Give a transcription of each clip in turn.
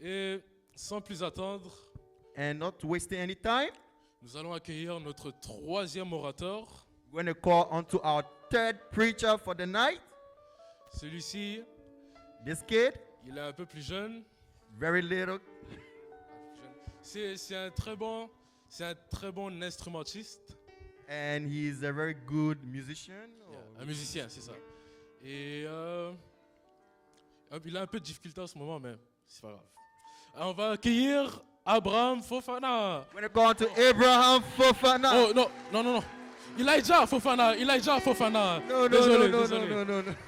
Et sans plus attendre, And not wasting any time, nous allons accueillir notre troisième orateur. we're going to call on to our third preacher for the night. Celui-ci, This kid, il est un peu plus jeune. very little. C'est un très bon instrumentiste. And he's a very good musician. Un musicien, c'est ça. Et il a un peu de difficulté en ce moment, mais c'est pas grave. On va accueillir Abraham Fofana. We're going to call on to Abraham Fofana. Oh non. Elijah Fofana. No. Désolé.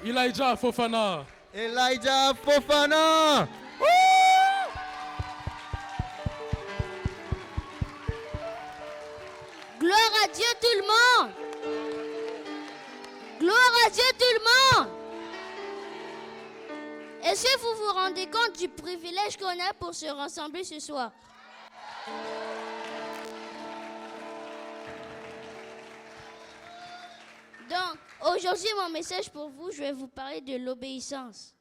Elijah Fofana. Elijah Fofana. Woo! Gloire à Dieu tout le monde. Gloire à Dieu tout le monde. Est-ce que vous vous rendez compte du privilège qu'on a pour se rassembler ce soir? Donc, aujourd'hui, mon message pour vous, je vais vous parler de l'obéissance.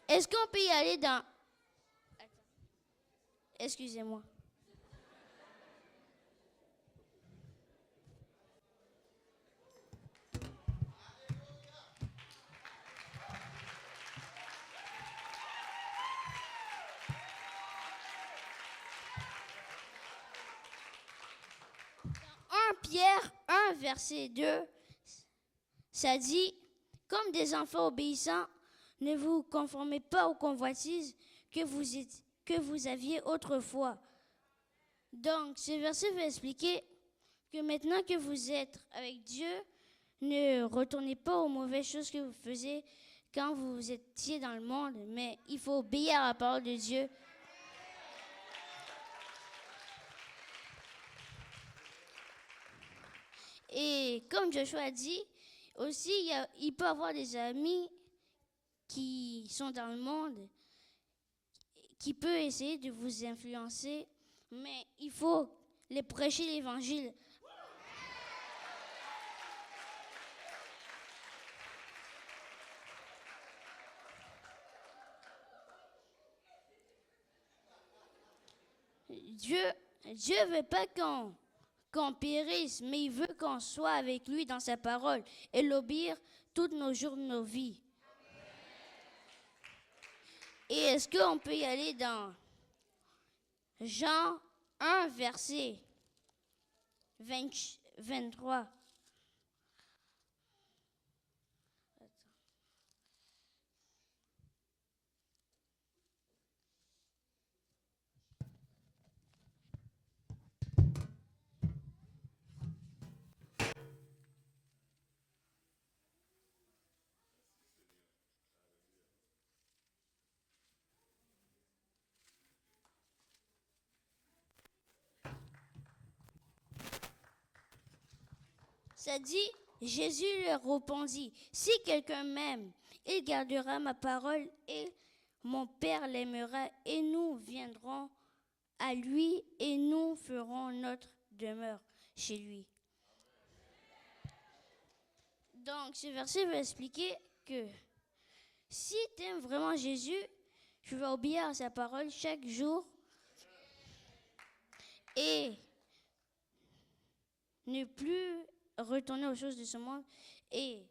Est-ce qu'on peut y aller dans... Excusez-moi. Pierre 1, verset 2, ça dit, comme des enfants obéissants, ne vous conformez pas aux convoitises que vous aviez autrefois. Donc, ce verset veut expliquer que maintenant que vous êtes avec Dieu, ne retournez pas aux mauvaises choses que vous faisiez quand vous étiez dans le monde, mais il faut obéir à la parole de Dieu. Et comme Joshua a dit, aussi, il peut avoir des amis qui sont dans le monde, qui peuvent essayer de vous influencer, mais il faut les prêcher l'évangile. Dieu veut pas qu'on périsse, mais il veut qu'on soit avec lui dans sa parole et l'obéir tous nos jours de nos vies. Et est-ce qu'on peut y aller dans Jean 1, verset 23? Ça dit, Jésus leur répondit, si quelqu'un m'aime, il gardera ma parole et mon Père l'aimera et nous viendrons à lui et nous ferons notre demeure chez lui. Donc, ce verset veut expliquer que si tu aimes vraiment Jésus, tu vas obéir à sa parole chaque jour et ne plus retourner aux choses de ce monde et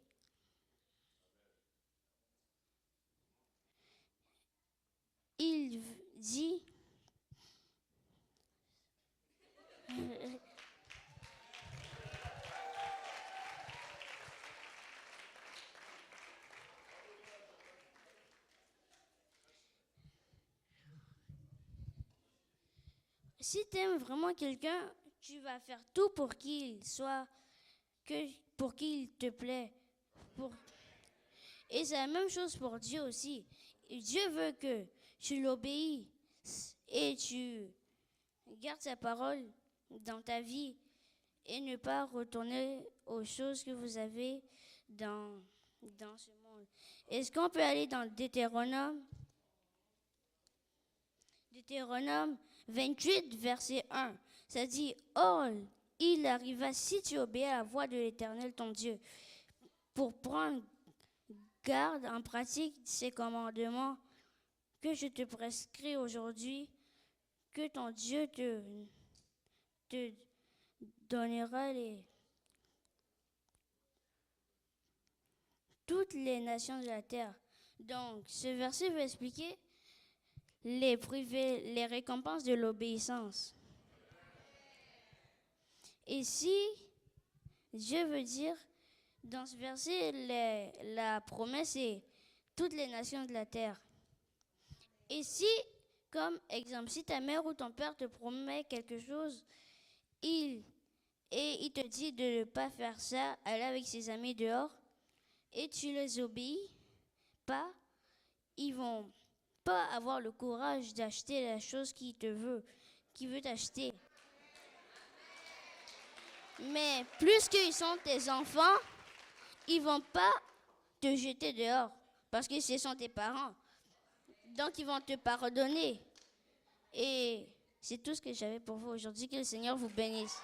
il dit si tu aimes vraiment quelqu'un, tu vas faire tout pour qu'il soit pour qu'il te plaît. Et c'est la même chose pour Dieu aussi. Et Dieu veut que tu l'obéis et tu gardes sa parole dans ta vie et ne pas retourner aux choses que vous avez dans ce monde. Est-ce qu'on peut aller dans Deutéronome 28, verset 1. Ça dit, il arriva si tu obéis à la voix de l'Éternel ton Dieu, pour prendre garde en pratique ces commandements que je te prescris aujourd'hui, que ton Dieu te donnera toutes les nations de la terre. Donc, ce verset va expliquer les récompenses de l'obéissance. Et si Dieu veut dire, dans ce verset, la promesse est toutes les nations de la terre. Et si, comme exemple, si ta mère ou ton père te promet quelque chose, il te dit de ne pas faire ça, aller avec ses amis dehors, et tu les obéis pas, ils vont pas avoir le courage d'acheter la chose qu'il veut t'acheter. Mais plus qu'ils sont tes enfants, ils vont pas te jeter dehors parce que ce sont tes parents. Donc ils vont te pardonner. Et c'est tout ce que j'avais pour vous aujourd'hui. Que le Seigneur vous bénisse.